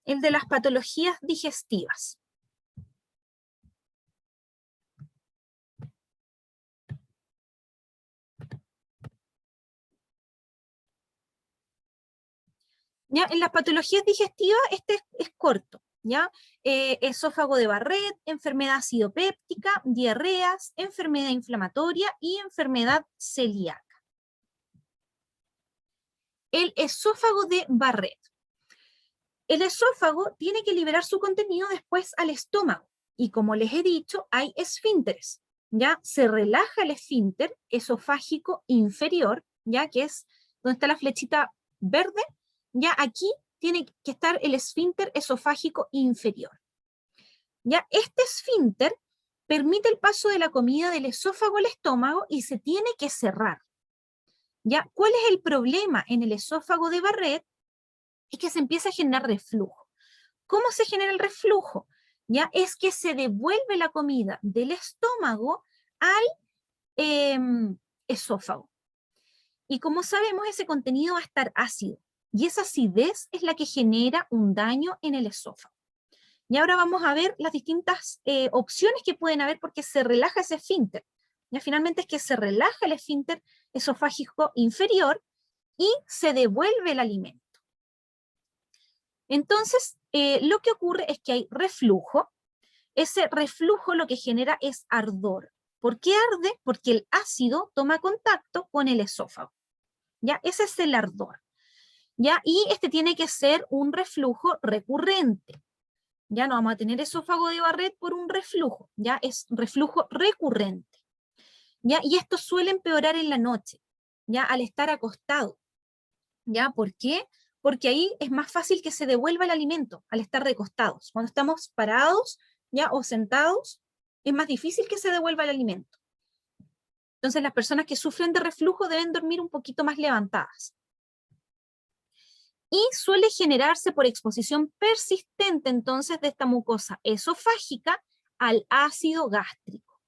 el de las patologías digestivas. ¿Ya? En las patologías digestivas este es corto, ¿ya? Esófago de Barrett, enfermedad acidopéptica, diarreas, enfermedad inflamatoria y enfermedad celíaca. El esófago de Barrett. El esófago tiene que liberar su contenido después al estómago, y como les he dicho, hay esfínteres, ¿ya? Se relaja el esfínter esofágico inferior, ¿ya? Que es donde está la flechita verde, ya aquí tiene que estar el esfínter esofágico inferior. Ya este esfínter permite el paso de la comida del esófago al estómago y se tiene que cerrar. ¿Ya? ¿Cuál es el problema en el esófago de Barrett? Es que se empieza a generar reflujo. ¿Cómo se genera el reflujo? ¿Ya? Es que se devuelve la comida del estómago al esófago. Y como sabemos, ese contenido va a estar ácido. Y esa acidez es la que genera un daño en el esófago. Y ahora vamos a ver las distintas opciones que pueden haber porque se relaja ese esfínter. Ya finalmente es que se relaja el esfínter esofágico inferior y se devuelve el alimento. Entonces, lo que ocurre es que hay reflujo. Ese reflujo lo que genera es ardor. ¿Por qué arde? Porque el ácido toma contacto con el esófago. ¿Ya? Ese es el ardor. ¿Ya? Y este tiene que ser un reflujo recurrente. Ya no vamos a tener esófago de Barrett por un reflujo, ya es reflujo recurrente. ¿Ya? Y esto suele empeorar en la noche, ya al estar acostado. ¿Ya? ¿Por qué? Porque ahí es más fácil que se devuelva el alimento al estar recostados. Cuando estamos parados, ya, o sentados, es más difícil que se devuelva el alimento. Entonces las personas que sufren de reflujo deben dormir un poquito más levantadas. Y suele generarse por exposición persistente entonces de esta mucosa esofágica al ácido gástrico.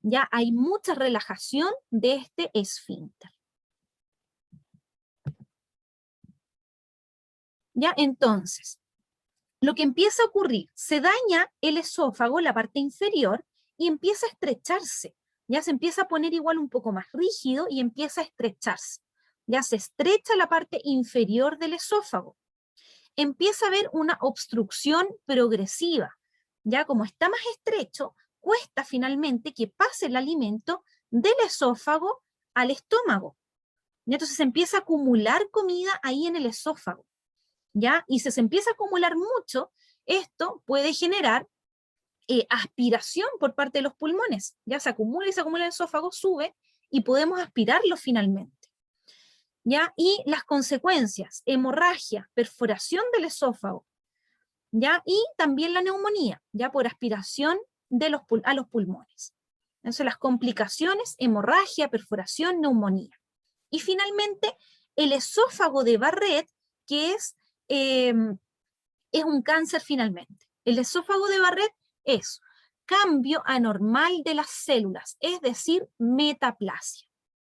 Ya hay mucha relajación de este esfínter. Ya entonces, lo que empieza a ocurrir, se daña el esófago, la parte inferior, y empieza a estrecharse. Ya se empieza a poner igual un poco más rígido y empieza a estrecharse. Ya se estrecha la parte inferior del esófago. Empieza a haber una obstrucción progresiva. Ya como está más estrecho, cuesta finalmente que pase el alimento del esófago al estómago. Y entonces se empieza a acumular comida ahí en el esófago. ¿Ya? Y si se empieza a acumular mucho, esto puede generar aspiración por parte de los pulmones. Ya se acumula y se acumula el esófago, sube y podemos aspirarlo finalmente. ¿Ya? Y las consecuencias, hemorragia, perforación del esófago, ¿ya? Y también la neumonía, ya por aspiración de a los pulmones. Entonces las complicaciones, hemorragia, perforación, neumonía. Y finalmente el esófago de Barrett, que es un cáncer finalmente. El esófago de Barrett es cambio anormal de las células, es decir, metaplasia.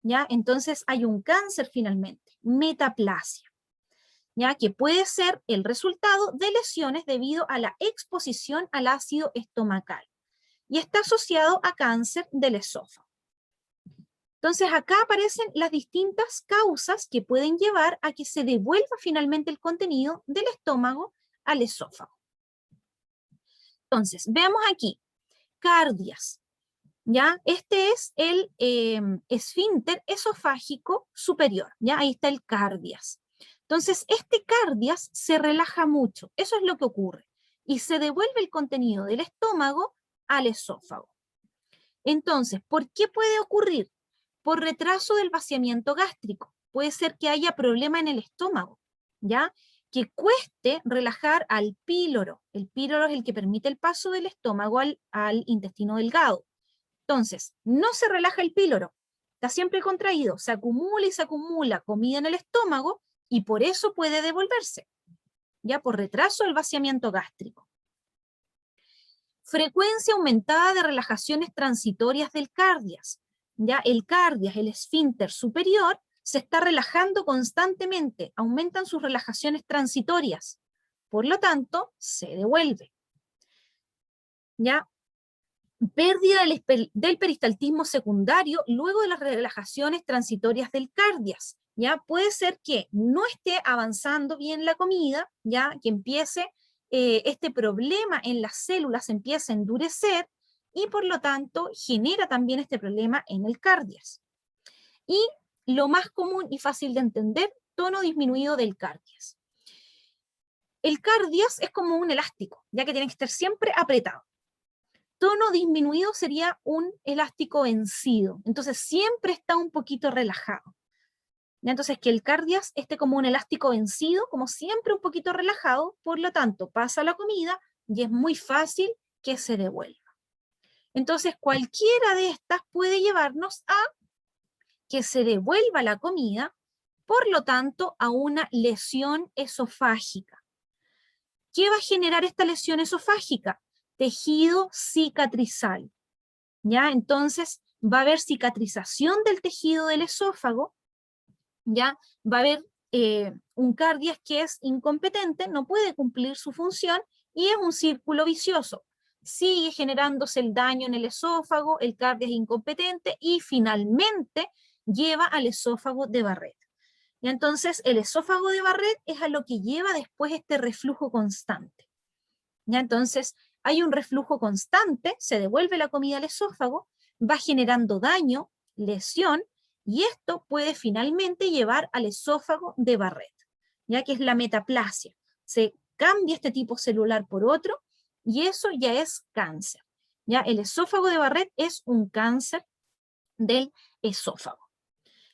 ¿Ya? Entonces hay un cáncer finalmente, metaplasia, ¿ya? Que puede ser el resultado de lesiones debido a la exposición al ácido estomacal y está asociado a cáncer del esófago. Entonces acá aparecen las distintas causas que pueden llevar a que se devuelva finalmente el contenido del estómago al esófago. Entonces, veamos aquí, cardias. ¿Ya? Este es el esfínter esofágico superior, ¿ya? Ahí está el cardias. Entonces, este cardias se relaja mucho, eso es lo que ocurre, y se devuelve el contenido del estómago al esófago. Entonces, ¿por qué puede ocurrir? Por retraso del vaciamiento gástrico. Puede ser que haya problema en el estómago, ¿ya? Que cueste relajar al píloro. El píloro es el que permite el paso del estómago al intestino delgado. Entonces, no se relaja el píloro, está siempre contraído, se acumula y se acumula comida en el estómago y por eso puede devolverse, ya por retraso del vaciamiento gástrico. Frecuencia aumentada de relajaciones transitorias del cardias. Ya el cardias, el esfínter superior, se está relajando constantemente, aumentan sus relajaciones transitorias. por lo tanto, se devuelve. ¿Ya? Pérdida del peristaltismo secundario luego de las relajaciones transitorias del cardias. ¿Ya? Puede ser que no esté avanzando bien la comida, ¿ya? Que empiece este problema en las células, empieza a endurecer, y por lo tanto genera también este problema en el cardias. Y lo más común y fácil de entender, tono disminuido del cardias. El cardias es como un elástico, ya que tiene que estar siempre apretado. Tono disminuido sería un elástico vencido, entonces siempre está un poquito relajado. ¿Ya? Entonces que el cardias esté como un elástico vencido, como siempre un poquito relajado, por lo tanto pasa la comida y es muy fácil que se devuelva. Entonces cualquiera de estas puede llevarnos a que se devuelva la comida, por lo tanto a una lesión esofágica. ¿Qué va a generar esta lesión esofágica? Tejido cicatrizal. ¿Ya? Entonces va a haber cicatrización del tejido del esófago, ¿ya? Va a haber un cardias que es incompetente, no puede cumplir su función, y es un círculo vicioso. Sigue generándose el daño en el esófago, el cardias es incompetente, y finalmente lleva al esófago de Barrett. Y entonces el esófago de Barrett es a lo que lleva después este reflujo constante. ¿Ya? Entonces hay un reflujo constante, se devuelve la comida al esófago, va generando daño, lesión, y esto puede finalmente llevar al esófago de Barrett, ya que es la metaplasia. Se cambia este tipo celular por otro, y eso ya es cáncer. ¿Ya? El esófago de Barrett es un cáncer del esófago.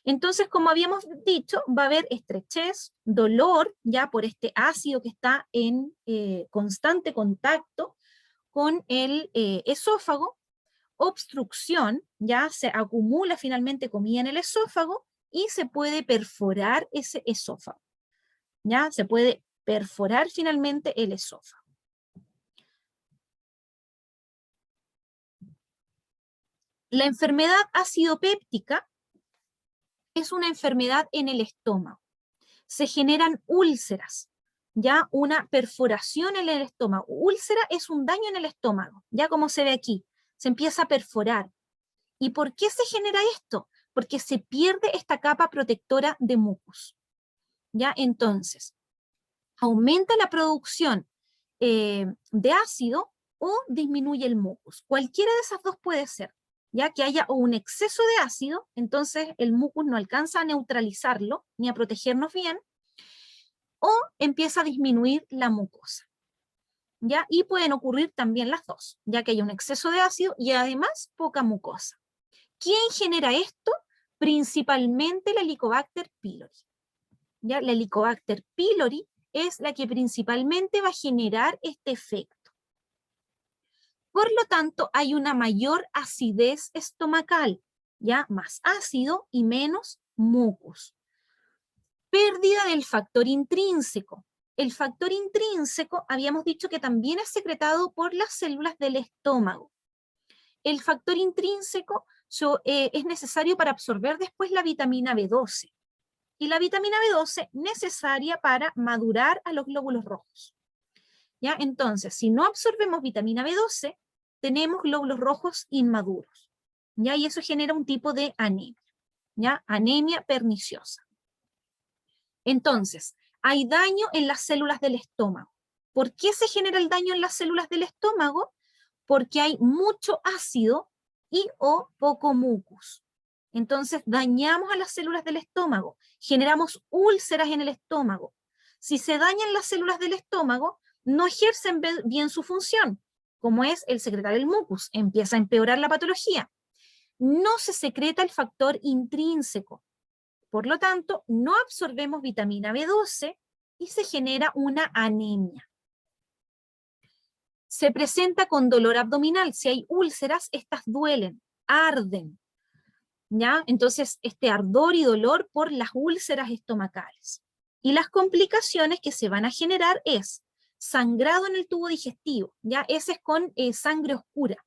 Entonces, como habíamos dicho, va a haber estrechez, dolor, ya por este ácido que está en constante contacto con el esófago, obstrucción, ya se acumula finalmente comida en el esófago y se puede perforar ese esófago. Ya se puede perforar finalmente el esófago. La enfermedad acidopéptica es una enfermedad en el estómago. Se generan úlceras, ya una perforación en el estómago. Úlcera es un daño en el estómago, ya como se ve aquí, se empieza a perforar. ¿Y por qué se genera esto? Porque se pierde esta capa protectora de mucus. ¿Ya? Entonces, aumenta la producción de ácido o disminuye el mucus. Cualquiera de esas dos puede ser. Ya que haya un exceso de ácido, entonces el mucus no alcanza a neutralizarlo ni a protegernos bien, o empieza a disminuir la mucosa. ¿Ya? Y pueden ocurrir también las dos, ya que hay un exceso de ácido y además poca mucosa. ¿Quién genera esto? Principalmente la Helicobacter pylori. ¿Ya? La Helicobacter pylori es la que principalmente va a generar este efecto. Por lo tanto, hay una mayor acidez estomacal, ¿ya? Más ácido y menos mucus. Pérdida del factor intrínseco. El factor intrínseco habíamos dicho que también es secretado por las células del estómago. El factor intrínseco es necesario para absorber después la vitamina B12. Y la vitamina B12 necesaria para madurar a los glóbulos rojos. ¿Ya? Entonces, si no absorbemos vitamina B12, tenemos glóbulos rojos inmaduros. ¿Ya? Y eso genera un tipo de anemia. ¿Ya? Anemia perniciosa. Entonces, hay daño en las células del estómago. ¿Por qué se genera el daño en las células del estómago? Porque hay mucho ácido y o poco mucus. Entonces dañamos a las células del estómago, generamos úlceras en el estómago. Si se dañan las células del estómago, no ejercen bien su función, como es el secretar el mucus, empieza a empeorar la patología. No se secreta el factor intrínseco. Por lo tanto, no absorbemos vitamina B12 y se genera una anemia. Se presenta con dolor abdominal. Si hay úlceras, estas duelen, arden. ¿Ya? Entonces, este ardor y dolor por las úlceras estomacales. Y las complicaciones que se van a generar es sangrado en el tubo digestivo. ¿Ya? Ese es con sangre oscura.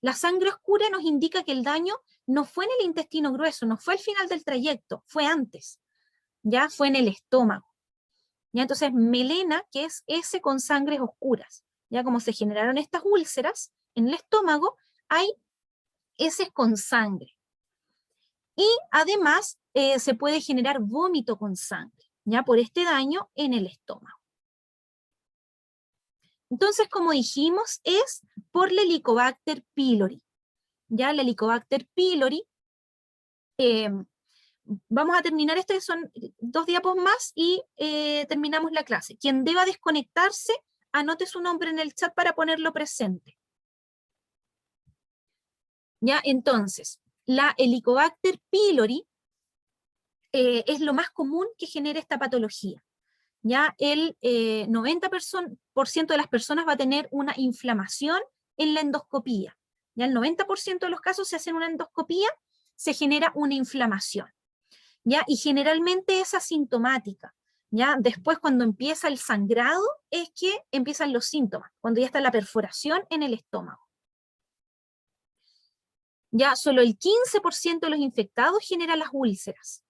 La sangre oscura nos indica que el daño no fue en el intestino grueso, no fue al final del trayecto, fue antes, ya fue en el estómago. ¿Ya? Entonces, melena, que es S con sangres oscuras. Ya como se generaron estas úlceras en el estómago, hay heces con sangre. Y además se puede generar vómito con sangre, ya por este daño en el estómago. Entonces, como dijimos, es por la Helicobacter pylori. Ya la Helicobacter pylori, vamos a terminar, son 2 diapos más y terminamos la clase. Quien deba desconectarse, anote su nombre en el chat para ponerlo presente. Ya, entonces, la Helicobacter pylori es lo más común que genera esta patología. Ya el 90% de las personas va a tener una inflamación en la endoscopía. Ya el 90% de los casos se hacen una endoscopía, se genera una inflamación. ¿Ya? Y generalmente es asintomática. ¿Ya? Después, cuando empieza el sangrado, es que empiezan los síntomas, cuando ya está la perforación en el estómago. Ya solo el 15% de los infectados genera las úlceras.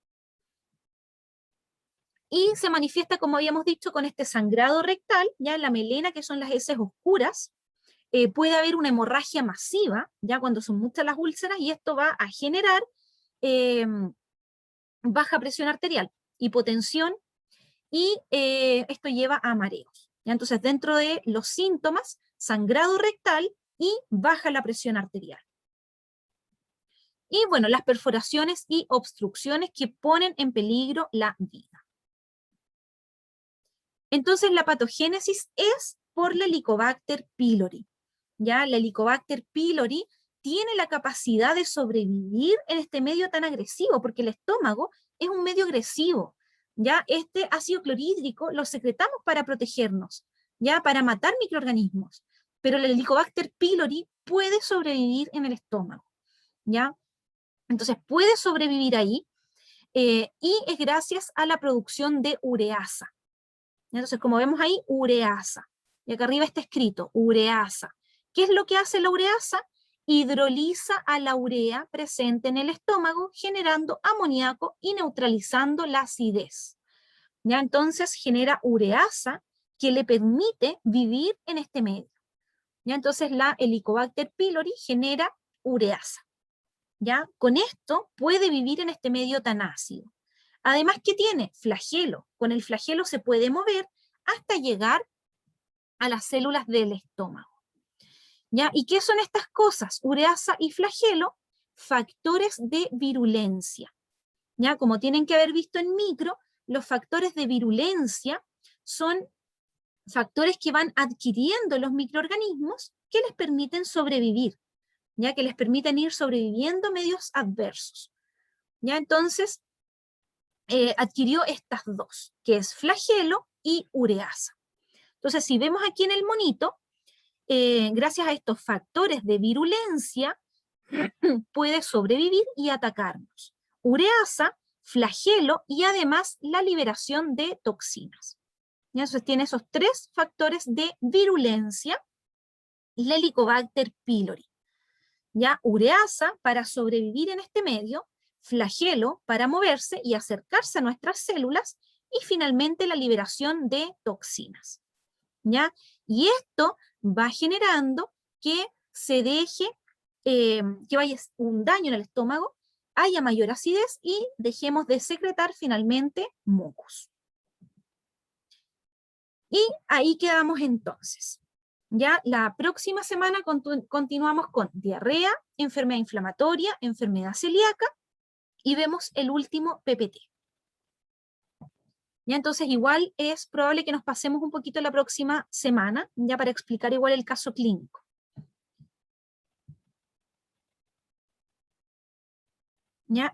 Y se manifiesta, como habíamos dicho, con este sangrado rectal, ya en la melena, que son las heces oscuras. Puede haber una hemorragia masiva, ya cuando son muchas las úlceras, y esto va a generar baja presión arterial, hipotensión, y esto lleva a mareos. ¿Ya? Entonces, dentro de los síntomas, sangrado rectal y baja la presión arterial. Y bueno, las perforaciones y obstrucciones que ponen en peligro la vida. Entonces, la patogénesis es por la Helicobacter pylori. ¿Ya? La Helicobacter pylori tiene la capacidad de sobrevivir en este medio tan agresivo, porque el estómago es un medio agresivo. ¿Ya? Este ácido clorhídrico lo secretamos para protegernos, ¿ya? Para matar microorganismos. Pero la Helicobacter pylori puede sobrevivir en el estómago. ¿Ya? Entonces puede sobrevivir ahí y es gracias a la producción de ureasa. Entonces, como vemos ahí, ureasa. Y acá arriba está escrito, ureasa. ¿Qué es lo que hace la ureasa? Hidroliza a la urea presente en el estómago, generando amoníaco y neutralizando la acidez. ¿Ya? Entonces genera ureasa que le permite vivir en este medio. ¿Ya? Entonces la Helicobacter pylori genera ureasa. ¿Ya? Con esto puede vivir en este medio tan ácido. Además, ¿qué tiene? Flagelo. Con el flagelo se puede mover hasta llegar a las células del estómago. ¿Ya? ¿Y qué son estas cosas? Ureasa y flagelo, factores de virulencia. ¿Ya? Como tienen que haber visto en micro, los factores de virulencia son factores que van adquiriendo los microorganismos que les permiten sobrevivir, ya que les permiten ir sobreviviendo medios adversos. ¿Ya? Entonces, adquirió estas dos, que es flagelo y ureasa. Entonces, si vemos aquí en el monito, gracias a estos factores de virulencia, puede sobrevivir y atacarnos. Ureasa, flagelo y además la liberación de toxinas. ¿Ya? Entonces tiene esos 3 factores de virulencia, la Helicobacter pylori. ¿Ya? Ureasa para sobrevivir en este medio, flagelo para moverse y acercarse a nuestras células, y finalmente la liberación de toxinas. ¿Ya? Y esto va generando que se deje, que vaya un daño en el estómago, haya mayor acidez y dejemos de secretar finalmente mucus. Y ahí quedamos entonces. Ya la próxima semana continuamos con diarrea, enfermedad inflamatoria, enfermedad celíaca y vemos el último PPT. Ya entonces igual es probable que nos pasemos un poquito la próxima semana, ya para explicar igual el caso clínico. ¿Ya?